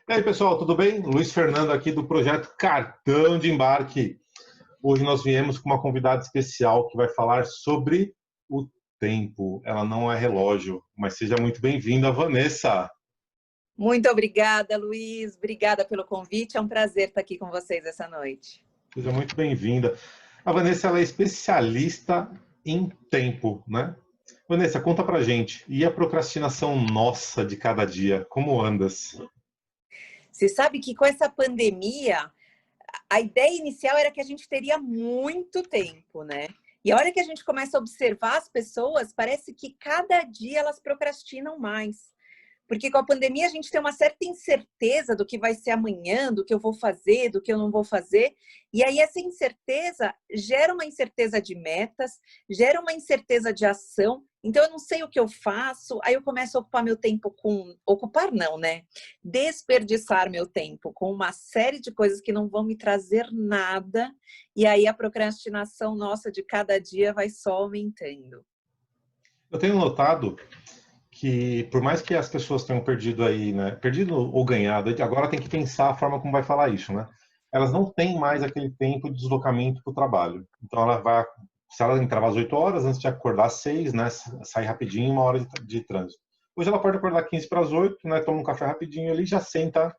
E aí, pessoal, tudo bem? Luiz Fernando aqui do projeto Cartão de Embarque. Hoje nós viemos com uma convidada especial que vai falar sobre o tempo. Ela não é relógio, mas seja muito bem-vinda, Vanessa. Muito obrigada, Luiz. Obrigada pelo convite. É um prazer estar aqui com vocês essa noite. Seja muito bem-vinda. A Vanessa ela é especialista em tempo, né? Vanessa, conta pra gente. E a procrastinação nossa de cada dia? Como andas? Você sabe que com essa pandemia, a ideia inicial era que a gente teria muito tempo, né? E a hora que a gente começa a observar as pessoas, parece que cada dia elas procrastinam mais. Porque com a pandemia a gente tem uma certa incerteza do que vai ser amanhã, do que eu vou fazer, do que eu não vou fazer. E aí essa incerteza gera uma incerteza de metas, gera uma incerteza de ação. Então eu não sei o que eu faço, aí eu começo a ocupar meu tempo com... Ocupar não, né? Desperdiçar meu tempo com uma série de coisas que não vão me trazer nada. E aí a procrastinação nossa de cada dia vai só aumentando. Eu tenho notado que por mais que as pessoas tenham perdido aí, né, perdido ou ganhado, agora tem que pensar a forma como vai falar isso, né? Elas não têm mais aquele tempo de deslocamento para o trabalho. Então ela vai, se ela entrava às 8 horas, antes de acordar às 6, né, sair rapidinho, uma hora de trânsito. Hoje ela pode acordar 15 para as 8, né, toma um café rapidinho ali, já senta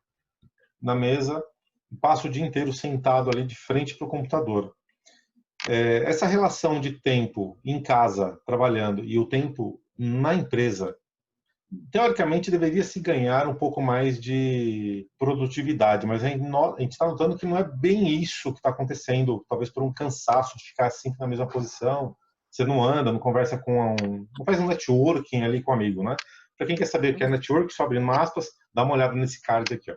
na mesa, passa o dia inteiro sentado ali de frente para o computador. Essa relação de tempo em casa, trabalhando, e o tempo na empresa, teoricamente deveria se ganhar um pouco mais de produtividade, mas a gente está notando que não é bem isso que está acontecendo, talvez por um cansaço de ficar sempre na mesma posição, você não anda, não conversa não faz um networking ali com um amigo, né? Para quem quer saber o que é network, só abrindo aspas, dá uma olhada nesse card aqui, ó.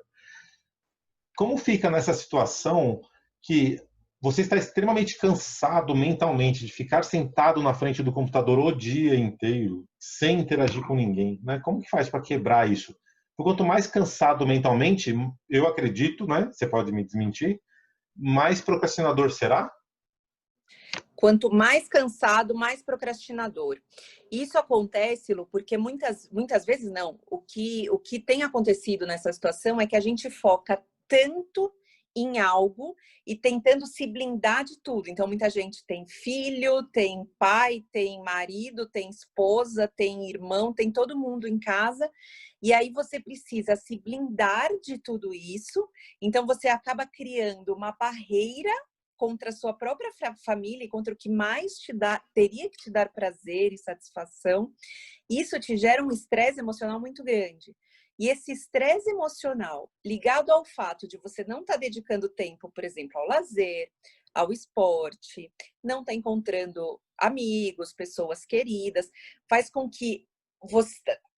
Como fica nessa situação que você está extremamente cansado mentalmente de ficar sentado na frente do computador o dia inteiro, sem interagir com ninguém, né? Como que faz para quebrar isso? Porque quanto mais cansado mentalmente, eu acredito, né? Você pode me desmentir, mais procrastinador será? Quanto mais cansado, mais procrastinador. Isso acontece, Lu, porque muitas vezes não. O que tem acontecido nessa situação é que a gente foca tanto em algo e tentando se blindar de tudo. Então, muita gente tem filho, tem pai, tem marido, tem esposa, tem irmão, tem todo mundo em casa. E aí você precisa se blindar de tudo isso. Então, você acaba criando uma barreira contra a sua própria família e contra o que mais teria que te dar prazer e satisfação. Isso te gera um estresse emocional muito grande. E esse estresse emocional, ligado ao fato de você não estar dedicando tempo, por exemplo, ao lazer, ao esporte, não estar encontrando amigos, pessoas queridas, faz com que você...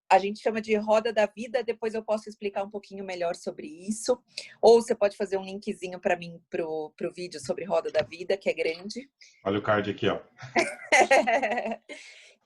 A gente chama de roda da vida, depois eu posso explicar um pouquinho melhor sobre isso. Ou você pode fazer um linkzinho para mim pro vídeo sobre roda da vida, que é grande. Olha o card aqui, ó.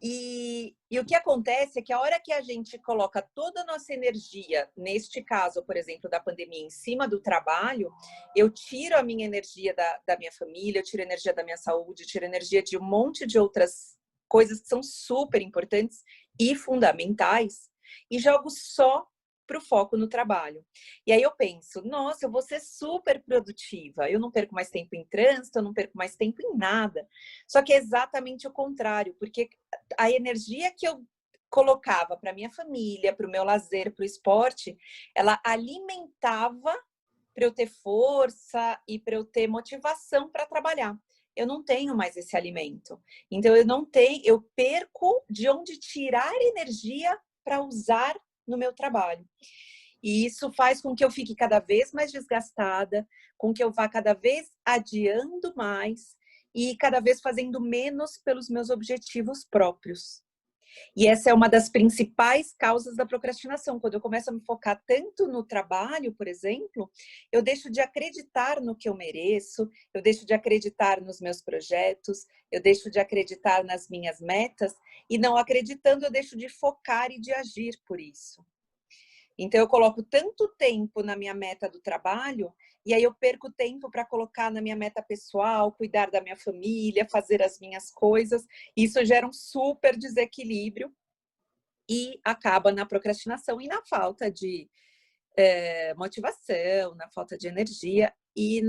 E o que acontece é que a hora que a gente coloca toda a nossa energia, neste caso, por exemplo, da pandemia, em cima do trabalho, eu tiro a minha energia da minha família, eu tiro a energia da minha saúde, eu tiro a energia de um monte de outras coisas que são super importantes e fundamentais, e jogo só para o foco no trabalho. E aí eu penso, nossa, eu vou ser super produtiva, eu não perco mais tempo em trânsito, eu não perco mais tempo em nada. Só que é exatamente o contrário, porque a energia que eu colocava para minha família, para o meu lazer, para o esporte, ela alimentava para eu ter força e para eu ter motivação para trabalhar. Eu não tenho mais esse alimento. Então eu perco de onde tirar energia para usar no meu trabalho. E isso faz com que eu fique cada vez mais desgastada, com que eu vá cada vez adiando mais e cada vez fazendo menos pelos meus objetivos próprios. E essa é uma das principais causas da procrastinação. Quando eu começo a me focar tanto no trabalho, por exemplo, eu deixo de acreditar no que eu mereço, eu deixo de acreditar nos meus projetos, eu deixo de acreditar nas minhas metas, e não acreditando, eu deixo de focar e de agir por isso. Então, eu coloco tanto tempo na minha meta do trabalho, e aí eu perco tempo para colocar na minha meta pessoal, cuidar da minha família, fazer as minhas coisas. Isso gera um super desequilíbrio e acaba na procrastinação e na falta de motivação, na falta de energia e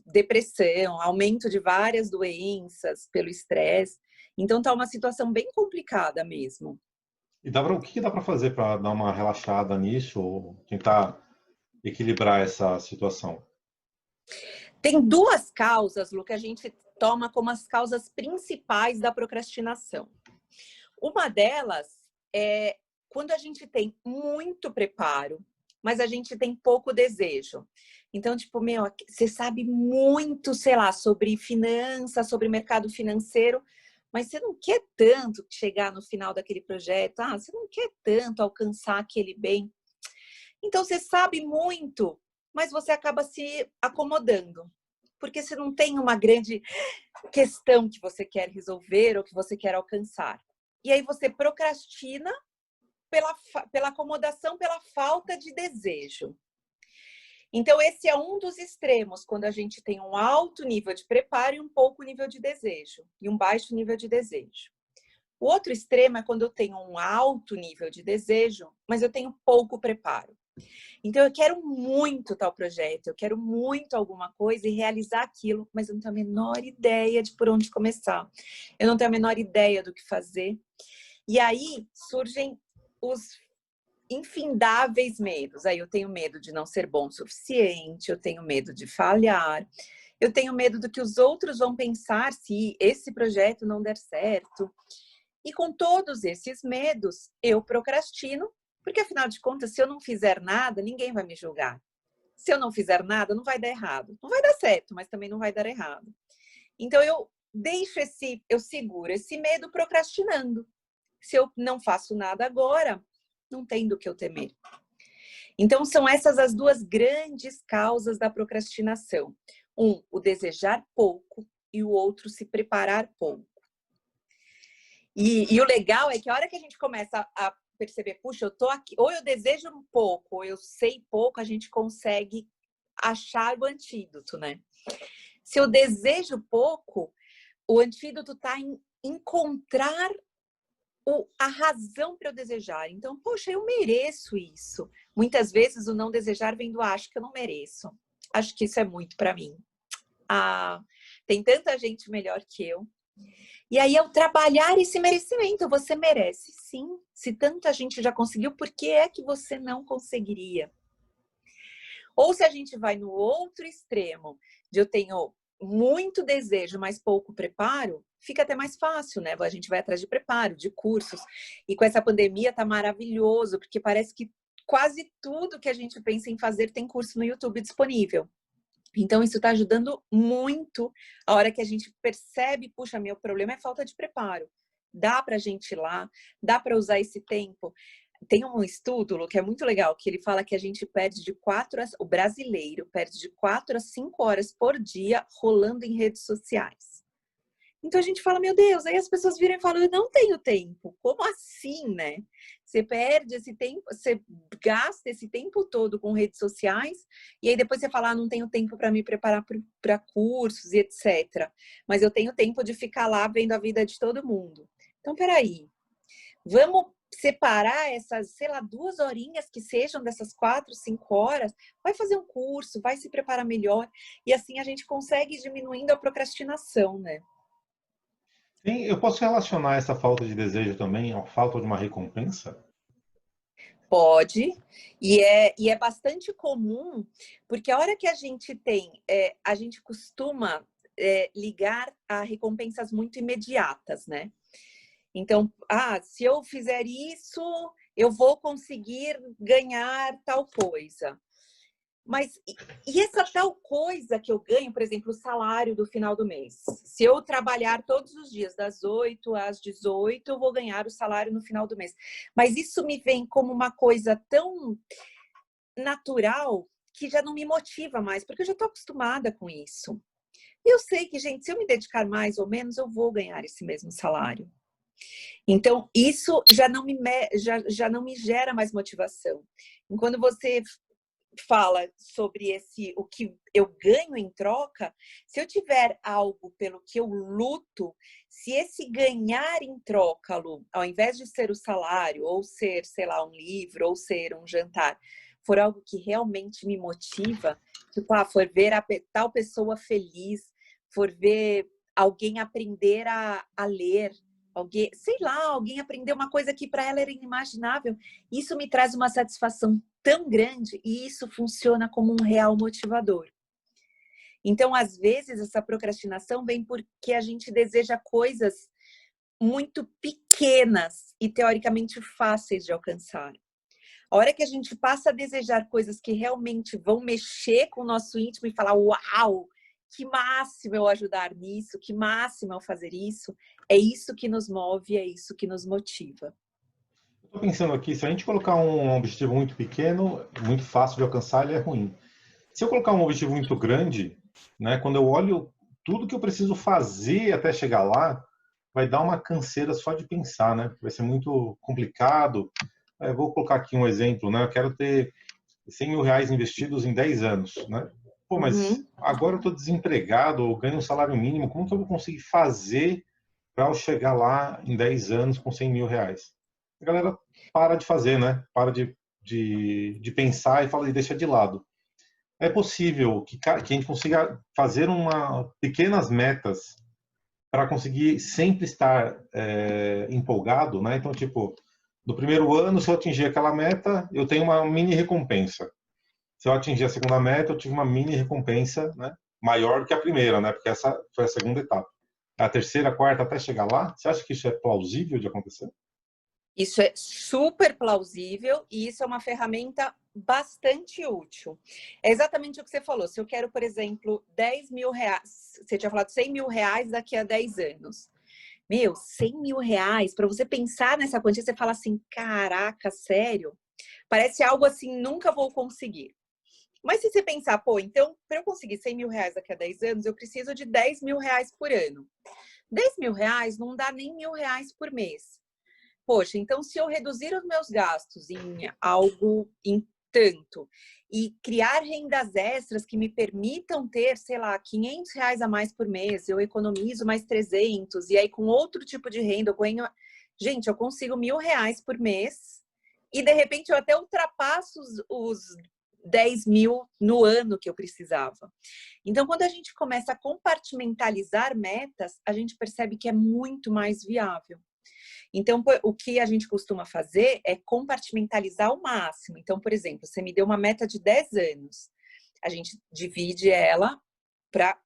depressão, aumento de várias doenças pelo estresse. Então tá uma situação bem complicada mesmo. E o que dá para fazer para dar uma relaxada nisso ou tentar equilibrar essa situação? Tem duas causas, Lu, que a gente toma como as causas principais da procrastinação. Uma delas é quando a gente tem muito preparo, mas a gente tem pouco desejo. Então, tipo, você sabe muito, sei lá, sobre finanças, sobre mercado financeiro, mas você não quer tanto chegar no final daquele projeto, você não quer tanto alcançar aquele bem. Então, você sabe muito, mas você acaba se acomodando, porque você não tem uma grande questão que você quer resolver ou que você quer alcançar. E aí você procrastina pela acomodação, pela falta de desejo. Então, esse é um dos extremos, quando a gente tem um alto nível de preparo e um pouco nível de desejo, e um baixo nível de desejo. O outro extremo é quando eu tenho um alto nível de desejo, mas eu tenho pouco preparo. Então, eu quero muito tal projeto, eu quero muito alguma coisa e realizar aquilo, mas eu não tenho a menor ideia de por onde começar. Eu não tenho a menor ideia do que fazer. E aí surgem os infindáveis medos. Aí eu tenho medo de não ser bom o suficiente, eu tenho medo de falhar, eu tenho medo do que os outros vão pensar se esse projeto não der certo. E com todos esses medos, eu procrastino, porque afinal de contas, se eu não fizer nada, ninguém vai me julgar. Se eu não fizer nada, não vai dar errado. Não vai dar certo, mas também não vai dar errado. Então eu seguro esse medo procrastinando. Se eu não faço nada agora, não tem do que eu temer. Então, são essas as duas grandes causas da procrastinação. Um, o desejar pouco e o outro, se preparar pouco. E o legal é que a hora que a gente começa a perceber, puxa, eu tô aqui, ou eu desejo um pouco, ou eu sei pouco, a gente consegue achar o antídoto, né? Se eu desejo pouco, o antídoto está em encontrar a razão para eu desejar. Então, poxa, eu mereço isso. Muitas vezes o não desejar vem do acho que eu não mereço. Acho que isso é muito para mim. Tem tanta gente melhor que eu. E aí eu trabalhar esse merecimento. Você merece, sim. Se tanta gente já conseguiu, por que é que você não conseguiria? Ou se a gente vai no outro extremo, de eu tenho muito desejo, mas pouco preparo, fica até mais fácil, né? A gente vai atrás de preparo, de cursos. E com essa pandemia tá maravilhoso, porque parece que quase tudo que a gente pensa em fazer tem curso no YouTube disponível. Então, isso está ajudando muito a hora que a gente percebe, puxa, meu problema é falta de preparo. Dá para a gente ir lá, dá para usar esse tempo. Tem um estudo, Lu, que é muito legal, que ele fala que a gente perde o brasileiro perde de 4 a 5 horas por dia rolando em redes sociais. Então a gente fala, meu Deus, aí as pessoas viram e falam, eu não tenho tempo. Como assim, né? Você perde esse tempo, você gasta esse tempo todo com redes sociais, e aí depois você fala, não tenho tempo para me preparar para cursos e etc. Mas eu tenho tempo de ficar lá vendo a vida de todo mundo. Então, peraí, vamos separar essas, sei lá, 2 horinhas que sejam dessas 4, 5 horas, vai fazer um curso, vai se preparar melhor, e assim a gente consegue ir diminuindo a procrastinação, né? Sim, eu posso relacionar essa falta de desejo também à falta de uma recompensa? Pode, e é bastante comum, porque a hora que a gente a gente costuma ligar a recompensas muito imediatas, né? Então, se eu fizer isso, eu vou conseguir ganhar tal coisa. Mas e essa tal coisa que eu ganho, por exemplo, o salário do final do mês? Se eu trabalhar todos os dias, das 8 às 18, eu vou ganhar o salário no final do mês. Mas isso me vem como uma coisa tão natural que já não me motiva mais, porque eu já estou acostumada com isso. E eu sei que, gente, se eu me dedicar mais ou menos, eu vou ganhar esse mesmo salário. Então, isso já não me gera mais motivação. E quando você fala sobre o que eu ganho em troca, se eu tiver algo pelo que eu luto, se esse ganhar em troca, Lu, ao invés de ser o salário, ou ser, sei lá, um livro, ou ser um jantar, for algo que realmente me motiva, tipo, for ver tal pessoa feliz, for ver alguém aprender a ler, alguém, sei lá, alguém aprender uma coisa que para ela era inimaginável, isso me traz uma satisfação tão grande e isso funciona como um real motivador. Então, às vezes, essa procrastinação vem porque a gente deseja coisas muito pequenas e teoricamente fáceis de alcançar. A hora que a gente passa a desejar coisas que realmente vão mexer com o nosso íntimo e falar, uau, que máximo eu ajudar nisso, que máximo eu fazer isso, é isso que nos move, é isso que nos motiva. Estou pensando aqui, se a gente colocar um objetivo muito pequeno, muito fácil de alcançar, ele é ruim. Se eu colocar um objetivo muito grande, né, quando eu olho tudo que eu preciso fazer até chegar lá, vai dar uma canseira só de pensar, né? Vai ser muito complicado. Vou colocar aqui um exemplo, né? Eu quero ter 100 mil reais investidos em 10 anos, né? Pô, mas agora eu estou desempregado, eu ganho um salário mínimo, como que eu vou conseguir fazer para eu chegar lá em 10 anos com 100 mil reais? A galera para de fazer, né? Para de pensar e fala e deixa de lado. É possível que a gente consiga fazer pequenas metas para conseguir sempre estar empolgado, né? Então, tipo, no primeiro ano, se eu atingir aquela meta, eu tenho uma mini recompensa. Se eu atingir a segunda meta, eu tive uma mini recompensa, né? Maior do que a primeira, né? Porque essa foi a segunda etapa. A terceira, a quarta, até chegar lá, você acha que isso é plausível de acontecer? Isso é super plausível e isso é uma ferramenta bastante útil. É exatamente o que você falou. Se eu quero, por exemplo, 10 mil reais, você tinha falado 100 mil reais daqui a 10 anos. Meu, 100 mil reais, para você pensar nessa quantia, você fala assim, caraca, sério? Parece algo assim, nunca vou conseguir. Mas se você pensar, pô, então, para eu conseguir 100 mil reais daqui a 10 anos, eu preciso de 10 mil reais por ano. 10 mil reais não dá nem R$ 1.000 por mês. Poxa, então se eu reduzir os meus gastos em algo em tanto e criar rendas extras que me permitam ter, sei lá, R$ 500 a mais por mês, eu economizo mais 300 e aí com outro tipo de renda eu ganho... Gente, eu consigo R$ 1.000 por mês e de repente eu até ultrapasso os 10 mil no ano que eu precisava. Então, quando a gente começa a compartimentalizar metas, a gente percebe que é muito mais viável. Então, o que a gente costuma fazer é compartimentalizar ao máximo. Então, por exemplo, você me deu uma meta de 10 anos. A gente divide ela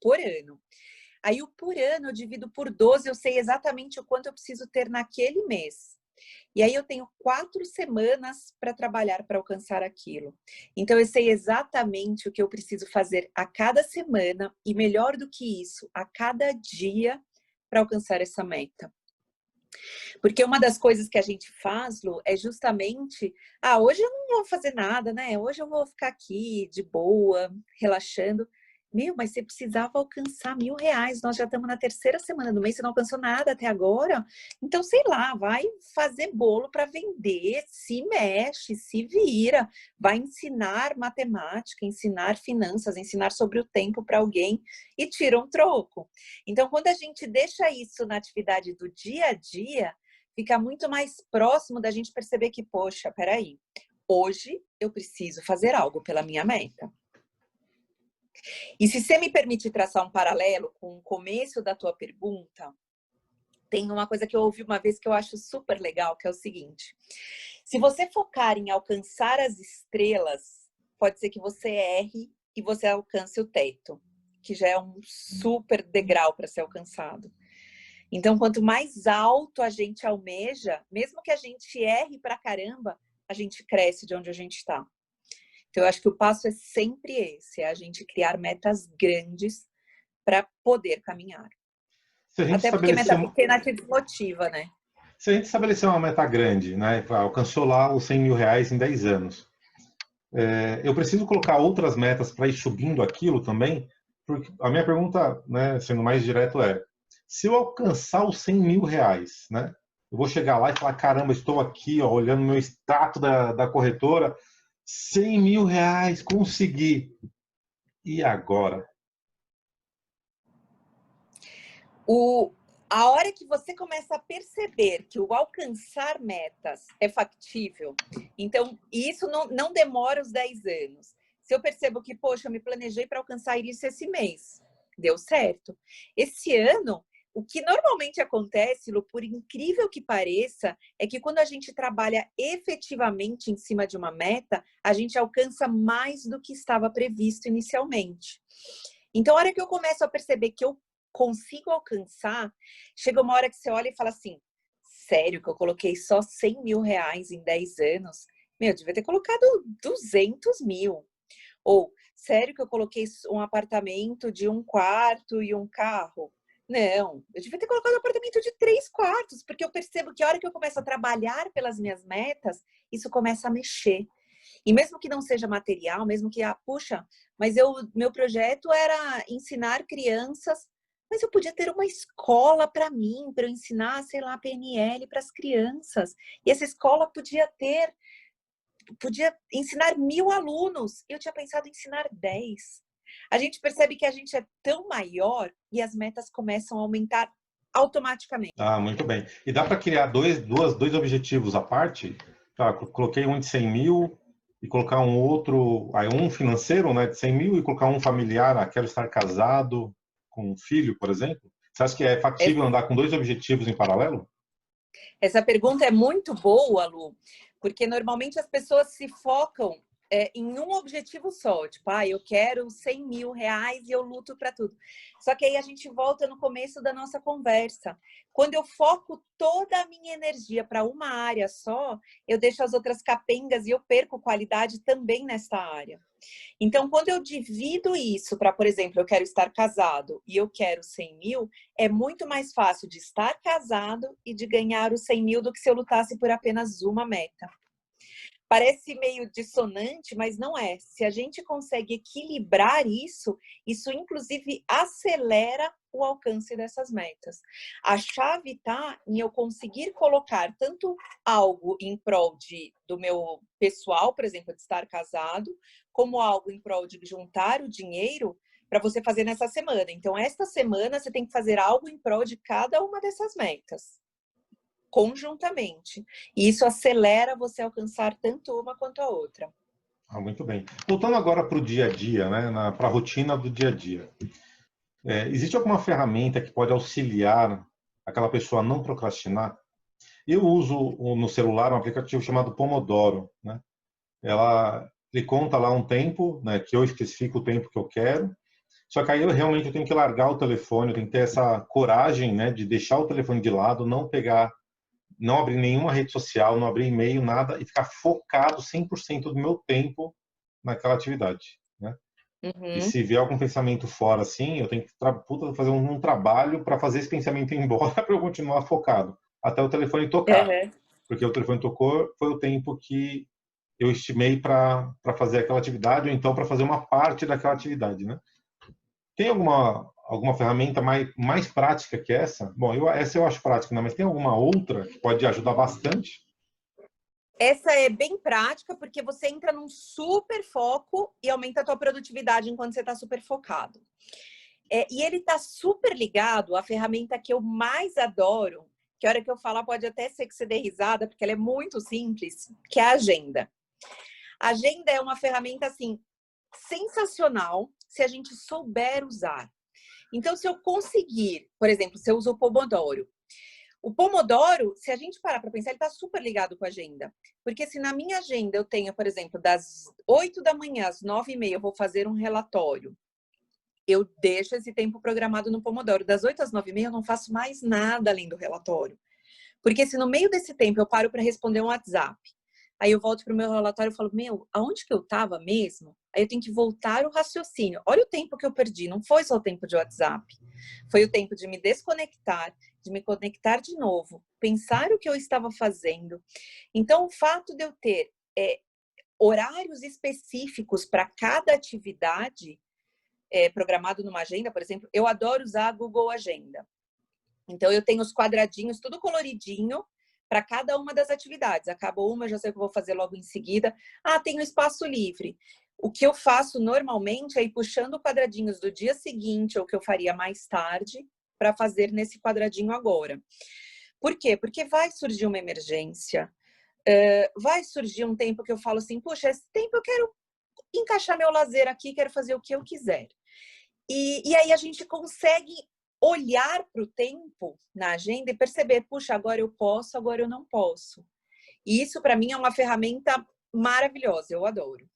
por ano. Aí, o por ano eu divido por 12, eu sei exatamente o quanto eu preciso ter naquele mês. E aí eu tenho 4 semanas para trabalhar para alcançar aquilo. Então, eu sei exatamente o que eu preciso fazer a cada semana e, melhor do que isso, a cada dia para alcançar essa meta. Porque uma das coisas que a gente faz, Lu, é justamente, hoje eu não vou fazer nada, né? Hoje eu vou ficar aqui de boa, relaxando. Meu, mas você precisava alcançar R$ 1.000. Nós já estamos na terceira semana do mês, você não alcançou nada até agora. Então, sei lá, vai fazer bolo para vender, se mexe, se vira, vai ensinar matemática, ensinar finanças, ensinar sobre o tempo para alguém e tira um troco. Então, quando a gente deixa isso na atividade do dia a dia, fica muito mais próximo da gente perceber que, poxa, peraí, hoje eu preciso fazer algo pela minha meta. E se você me permite traçar um paralelo com o começo da tua pergunta, tem uma coisa que eu ouvi uma vez que eu acho super legal, que é o seguinte: se você focar em alcançar as estrelas, pode ser que você erre e você alcance o teto, que já é um super degrau para ser alcançado. Então, quanto mais alto a gente almeja, mesmo que a gente erre pra caramba, a gente cresce de onde a gente está. Então, eu acho que o passo é sempre esse, é a gente criar metas grandes para poder caminhar. Se a gente Até porque estabelecer, meta pequena te desmotiva, né? se a gente estabelecer uma meta grande, né, alcançou lá os 100 mil reais em 10 anos, eu preciso colocar outras metas para ir subindo aquilo também? Porque a minha pergunta, né, sendo mais direto, se eu alcançar os 100 mil reais, né, eu vou chegar lá e falar, caramba, estou aqui, ó, olhando meu extrato da corretora, 100 mil reais, consegui. E agora? A hora que você começa a perceber que o alcançar metas é factível, então isso não demora os 10 anos. Se eu percebo que, poxa, eu me planejei para alcançar isso esse mês, deu certo. Esse ano, o que normalmente acontece, Lu, por incrível que pareça, é que quando a gente trabalha efetivamente em cima de uma meta, a gente alcança mais do que estava previsto inicialmente. Então, a hora que eu começo a perceber que eu consigo alcançar, chega uma hora que você olha e fala assim, sério que eu coloquei só 100 mil reais em 10 anos? Meu, eu devia ter colocado 200 mil. Ou, sério que eu coloquei um apartamento de 1 quarto e um carro? Não, eu devia ter colocado um apartamento de 3 quartos, porque eu percebo que a hora que eu começo a trabalhar pelas minhas metas, isso começa a mexer. E mesmo que não seja material, mesmo que, puxa, mas meu projeto era ensinar crianças, mas eu podia ter uma escola para mim, para eu ensinar, sei lá, PNL para as crianças. E essa escola podia ensinar 1000 alunos. Eu tinha pensado em ensinar 10. A gente percebe que a gente é tão maior e as metas começam a aumentar automaticamente. Ah, muito bem. E dá para criar dois objetivos à parte? Tá, coloquei um de 100 mil e colocar um outro, aí um financeiro, né, de 100 mil e colocar um familiar, quero estar casado com um filho, por exemplo. Você acha que é factível andar com dois objetivos em paralelo? Essa pergunta é muito boa, Lu, porque normalmente as pessoas se focam em um objetivo só, tipo, eu quero 100 mil reais e eu luto para tudo. Só que aí a gente volta no começo da nossa conversa. Quando eu foco toda a minha energia para uma área só, eu deixo as outras capengas e eu perco qualidade também nessa área. Então, quando eu divido isso para, por exemplo, eu quero estar casado e eu quero 100 mil, é muito mais fácil de estar casado e de ganhar os 100 mil do que se eu lutasse por apenas uma meta. Parece meio dissonante, mas não é. Se a gente consegue equilibrar isso, isso inclusive acelera o alcance dessas metas. A chave está em eu conseguir colocar tanto algo em prol do meu pessoal, por exemplo, de estar casado, como algo em prol de juntar o dinheiro para você fazer nessa semana. Então, esta semana você tem que fazer algo em prol de cada uma dessas metas, conjuntamente. E isso acelera você alcançar tanto uma quanto a outra. Muito bem. Voltando agora para o dia a dia, né, para a rotina do dia a dia. Existe alguma ferramenta que pode auxiliar aquela pessoa a não procrastinar? Eu uso no celular um aplicativo chamado Pomodoro, né? Ele conta lá um tempo, né, que eu especifico o tempo que eu quero. Só que aí eu realmente tenho que largar o telefone, eu tenho que ter essa coragem, né, de deixar o telefone de lado, não abrir nenhuma rede social, não abrir e-mail, nada, e ficar focado 100% do meu tempo naquela atividade, né? E Uhum. se vier algum pensamento fora, assim, eu tenho que fazer um trabalho para fazer esse pensamento ir embora para eu continuar focado, até o telefone tocar. Uhum. Porque o telefone tocou, foi o tempo que eu estimei para fazer aquela atividade, ou então para fazer uma parte daquela atividade, né? Tem alguma ferramenta mais prática que essa? Bom, essa eu acho prática, né? Mas tem alguma outra que pode ajudar bastante? Essa é bem prática, porque você entra num super foco e aumenta a tua produtividade enquanto você está super focado. E ele está super ligado à ferramenta que eu mais adoro, que a hora que eu falar pode até ser que você dê risada, porque ela é muito simples, que é a agenda. A agenda é uma ferramenta, assim, sensacional se a gente souber usar. Então, se eu conseguir, por exemplo, se eu uso o Pomodoro, se a gente parar para pensar, ele está super ligado com a agenda. Porque se na minha agenda eu tenho, por exemplo, das 8 da manhã às 9h30 eu vou fazer um relatório, eu deixo esse tempo programado no Pomodoro. Das 8 às 9h30 eu não faço mais nada além do relatório. Porque se no meio desse tempo eu paro para responder um WhatsApp, aí eu volto para o meu relatório e falo, aonde que eu estava mesmo? Aí eu tenho que voltar o raciocínio. Olha o tempo que eu perdi, não foi só o tempo de WhatsApp. Foi o tempo de me desconectar, de me conectar de novo, pensar o que eu estava fazendo. Então, o fato de eu ter horários específicos para cada atividade programado numa agenda, por exemplo, eu adoro usar a Google Agenda. Então, eu tenho os quadradinhos, tudo coloridinho, para cada uma das atividades. Acabou uma, já sei o que eu vou fazer logo em seguida. Tenho espaço livre. O que eu faço normalmente é ir puxando quadradinhos do dia seguinte, ou que eu faria mais tarde, para fazer nesse quadradinho agora. Por quê? Porque vai surgir uma emergência, vai surgir um tempo que eu falo assim, puxa, esse tempo eu quero encaixar meu lazer aqui, quero fazer o que eu quiser. E aí a gente consegue olhar para o tempo na agenda e perceber, puxa, agora eu posso, agora eu não posso. E isso, para mim, é uma ferramenta maravilhosa, eu adoro.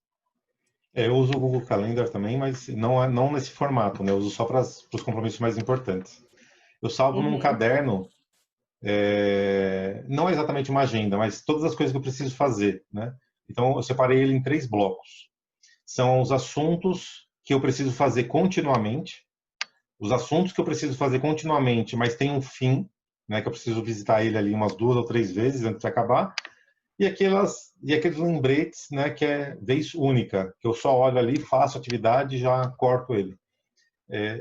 Eu uso o Google Calendar também, mas não nesse formato, né? Eu uso só para os compromissos mais importantes. Eu salvo num Uhum. caderno, não é exatamente uma agenda, mas todas as coisas que eu preciso fazer, né? Então, eu separei ele em 3 blocos. São os assuntos que eu preciso fazer continuamente, os assuntos que eu preciso fazer continuamente, mas tem um fim, né? Que eu preciso visitar ele ali umas 2 ou 3 vezes antes de acabar. E aqueles lembretes, né, que é vez única, que eu só olho ali, faço atividade e já corto ele.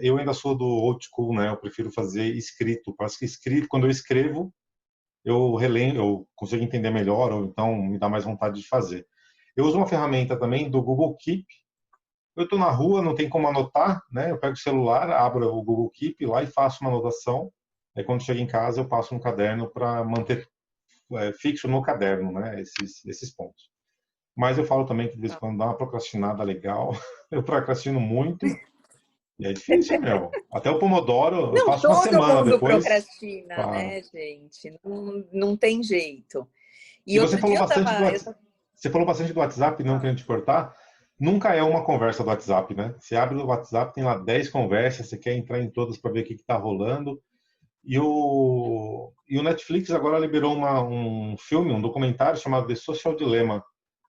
Eu ainda sou do old school, né? Eu prefiro fazer escrito. Parece que escrito, quando eu escrevo, eu relembro, eu consigo entender melhor, ou então me dá mais vontade de fazer. Eu uso uma ferramenta também do Google Keep. Eu estou na rua, não tem como anotar, né? Eu pego o celular, abro o Google Keep lá e faço uma anotação. Aí quando chego em casa, eu passo um caderno para manter fixo no caderno, né? Esses pontos. Mas eu falo também que de vez em quando dá uma procrastinada legal. Eu procrastino muito e é difícil, meu. Até o Pomodoro eu Não, faço uma todo semana mundo depois. procrastina, Claro. né, gente? Não tem jeito. E E você outro falou dia eu bastante tava... do WhatsApp. Você falou bastante do WhatsApp, não querendo te cortar. Nunca é uma conversa do WhatsApp, né? Você abre o WhatsApp, tem lá 10 conversas, você quer entrar em todas para ver o que está rolando. E o Netflix agora liberou um filme, um documentário chamado The Social Dilemma,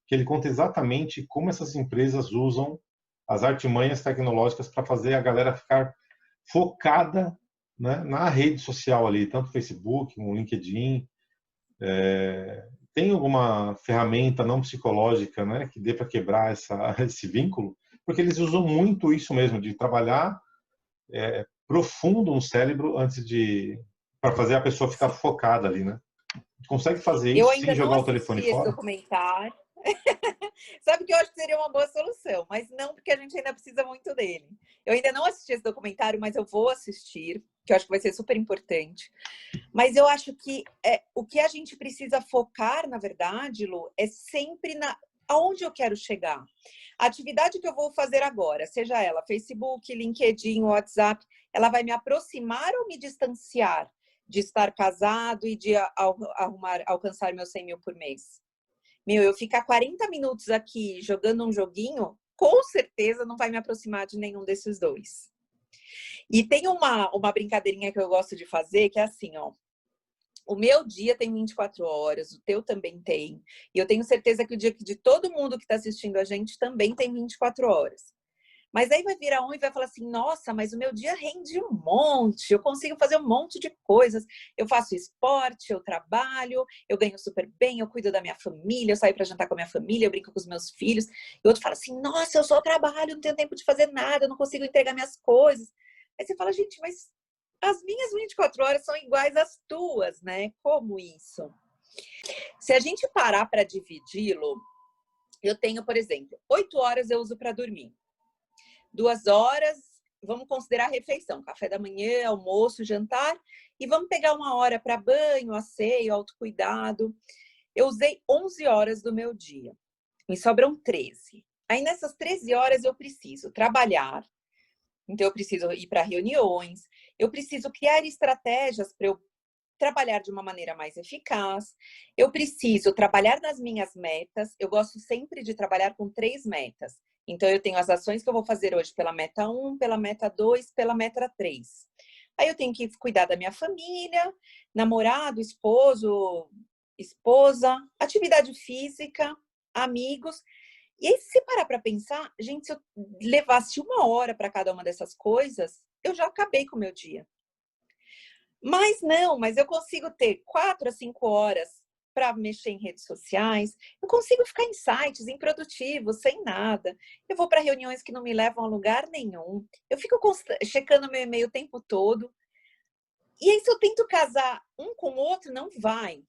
que ele conta exatamente como essas empresas usam as artimanhas tecnológicas para fazer a galera ficar focada, né, na rede social ali, tanto Facebook, o LinkedIn. Tem alguma ferramenta não psicológica, né, que dê para quebrar esse vínculo? Porque eles usam muito isso mesmo, de trabalhar profundo no cérebro antes de para fazer a pessoa ficar focada ali, né? Consegue fazer Eu isso sem ainda não jogar o telefone assisti esse fora? documentário. Sabe que eu acho que seria uma boa solução, mas não porque a gente ainda precisa muito dele. Eu ainda não assisti esse documentário, mas eu vou assistir, que eu acho que vai ser super importante. Mas eu acho que o que a gente precisa focar, na verdade, Lu, é sempre aonde eu quero chegar. A atividade que eu vou fazer agora, seja ela Facebook, LinkedIn, WhatsApp, ela vai me aproximar ou me distanciar de estar casado e de alcançar meus 100 mil por mês? Meu, eu ficar 40 minutos aqui jogando um joguinho, com certeza não vai me aproximar de nenhum desses dois. E tem uma brincadeirinha que eu gosto de fazer, que é assim, ó. O meu dia tem 24 horas, o teu também tem. E eu tenho certeza que o dia de todo mundo que está assistindo a gente também tem 24 horas. Mas aí vai virar um e vai falar assim, nossa, mas o meu dia rende um monte, eu consigo fazer um monte de coisas. Eu faço esporte, eu trabalho, eu ganho super bem, eu cuido da minha família, eu saio para jantar com a minha família, eu brinco com os meus filhos. E outro fala assim, nossa, eu só trabalho, não tenho tempo de fazer nada, eu não consigo entregar minhas coisas. Aí você fala, gente, mas as minhas 24 horas são iguais às tuas, né? Como isso? Se a gente parar para dividi-lo, eu tenho, por exemplo, 8 horas eu uso para dormir. 2 horas, vamos considerar a refeição, café da manhã, almoço, jantar, e vamos pegar 1 hora para banho, asseio, autocuidado. Eu usei 11 horas do meu dia, me sobram 13. Aí nessas 13 horas eu preciso trabalhar, então eu preciso ir para reuniões, eu preciso criar estratégias para eu trabalhar de uma maneira mais eficaz, eu preciso trabalhar nas minhas metas, eu gosto sempre de trabalhar com 3 metas. Então, eu tenho as ações que eu vou fazer hoje pela meta 1, pela meta 2, pela meta 3. Aí eu tenho que cuidar da minha família, namorado, esposo, esposa, atividade física, amigos. E aí, se parar para pensar, gente, se eu levasse 1 hora para cada uma dessas coisas, eu já acabei com o meu dia. Mas eu consigo ter 4 a 5 horas para mexer em redes sociais, eu consigo ficar em sites improdutivos, sem nada. Eu vou para reuniões que não me levam a lugar nenhum. Eu fico checando meu e-mail o tempo todo. E aí, se eu tento casar um com o outro, não vai.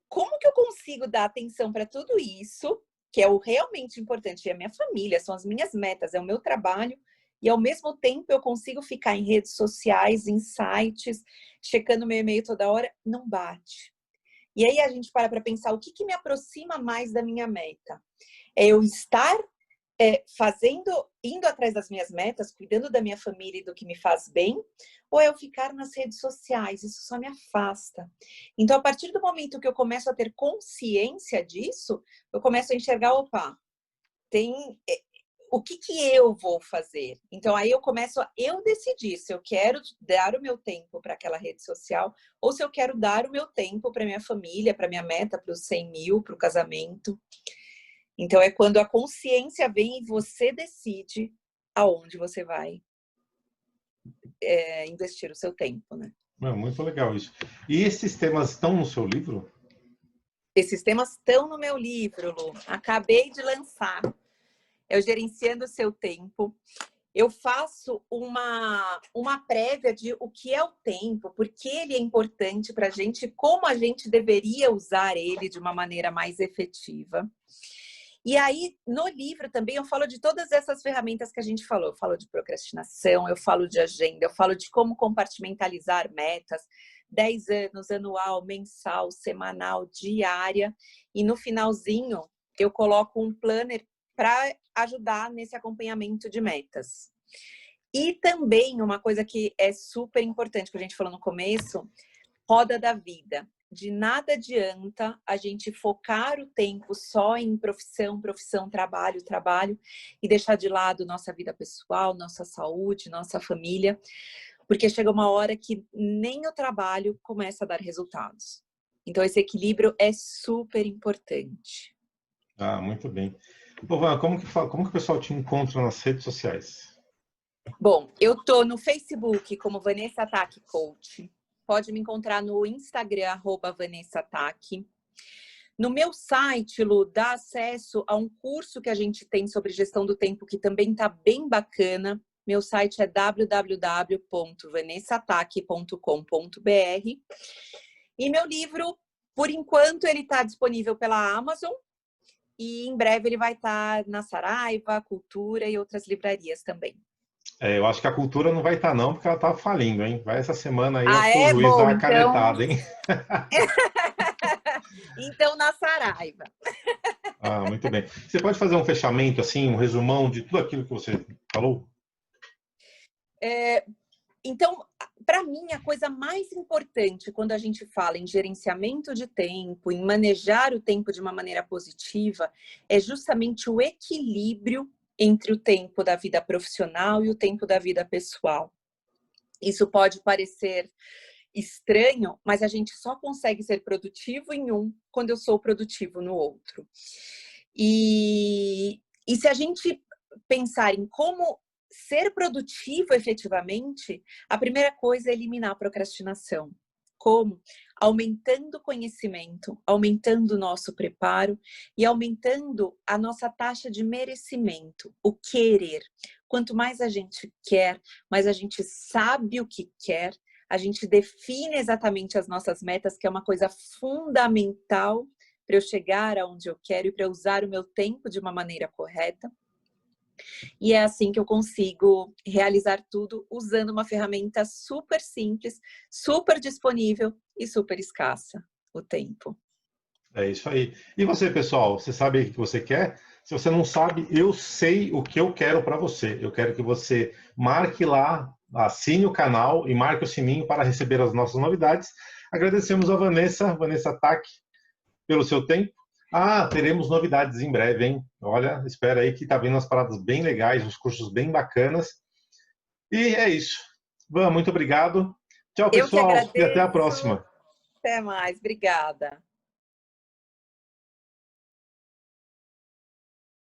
Como que eu consigo dar atenção para tudo isso, que é o realmente importante, é a minha família, são as minhas metas, é o meu trabalho, e ao mesmo tempo eu consigo ficar em redes sociais, em sites, checando meu e-mail toda hora, não bate. E aí a gente para pensar o que me aproxima mais da minha meta. É eu estar indo atrás das minhas metas, cuidando da minha família e do que me faz bem, ou eu ficar nas redes sociais, isso só me afasta. Então, a partir do momento que eu começo a ter consciência disso, eu começo a enxergar, opa, o que eu vou fazer? Então, aí eu começo a decidir se eu quero dar o meu tempo para aquela rede social ou se eu quero dar o meu tempo para minha família, para minha meta, para os 100 mil, para o casamento. Então, é quando a consciência vem e você decide aonde você vai investir o seu tempo, né? Muito legal isso. E esses temas estão no seu livro? Esses temas estão no meu livro, Lu. Acabei de lançar. É o Gerenciando o Seu Tempo. Eu faço uma prévia de o que é o tempo, por que ele é importante para a gente, como a gente deveria usar ele de uma maneira mais efetiva. E aí, no livro também, eu falo de todas essas ferramentas que a gente falou. Eu falo de procrastinação, eu falo de agenda, eu falo de como compartimentalizar metas, 10 anos, anual, mensal, semanal, diária. E no finalzinho, eu coloco um planner para ajudar nesse acompanhamento de metas. E também uma coisa que é super importante, que a gente falou no começo, roda da vida. De nada adianta a gente focar o tempo só em profissão, trabalho, trabalho, e deixar de lado nossa vida pessoal, nossa saúde, nossa família, porque chega uma hora que nem o trabalho começa a dar resultados. Então, esse equilíbrio é super importante. Ah, muito bem. Ô, Van, como que o pessoal te encontra nas redes sociais? Bom, eu tô no Facebook como Vanessa Tack Coach. Pode me encontrar no Instagram, @VanessaTack. No meu site, Lu, dá acesso a um curso que a gente tem sobre gestão do tempo, que também está bem bacana. Meu site é www.vanessatack.com.br. E meu livro, por enquanto, ele está disponível pela Amazon. E em breve ele vai estar na Saraiva, Cultura e outras livrarias também. Eu acho que a Cultura não vai estar não, porque ela está falindo, hein? Vai essa semana aí, acho que o É juiz dá bom, uma então. canetada, hein? Então, na Saraiva. Ah, muito bem. Você pode fazer um fechamento, assim, um resumão de tudo aquilo que você falou? Então, para mim, a coisa mais importante quando a gente fala em gerenciamento de tempo, em manejar o tempo de uma maneira positiva, é justamente o equilíbrio entre o tempo da vida profissional e o tempo da vida pessoal. Isso pode parecer estranho, mas a gente só consegue ser produtivo em um quando eu sou produtivo no outro. E se a gente pensar em como ser produtivo efetivamente, a primeira coisa é eliminar a procrastinação. Como? Aumentando o conhecimento, aumentando o nosso preparo e aumentando a nossa taxa de merecimento, o querer. Quanto mais a gente quer, mais a gente sabe o que quer, a gente define exatamente as nossas metas, que é uma coisa fundamental para eu chegar aonde eu quero e para usar o meu tempo de uma maneira correta. E é assim que eu consigo realizar tudo usando uma ferramenta super simples, super disponível e super escassa, o tempo. É isso aí. E você, pessoal, você sabe o que você quer? Se você não sabe, eu sei o que eu quero para você. Eu quero que você marque lá, assine o canal e marque o sininho para receber as nossas novidades. Agradecemos a Vanessa Tack, pelo seu tempo. Ah, teremos novidades em breve, hein? Olha, espera aí que tá vindo umas paradas bem legais, uns cursos bem bacanas. E é isso. Van, muito obrigado. Tchau, Eu que pessoal, e até a agradeço. próxima. Até mais. Obrigada.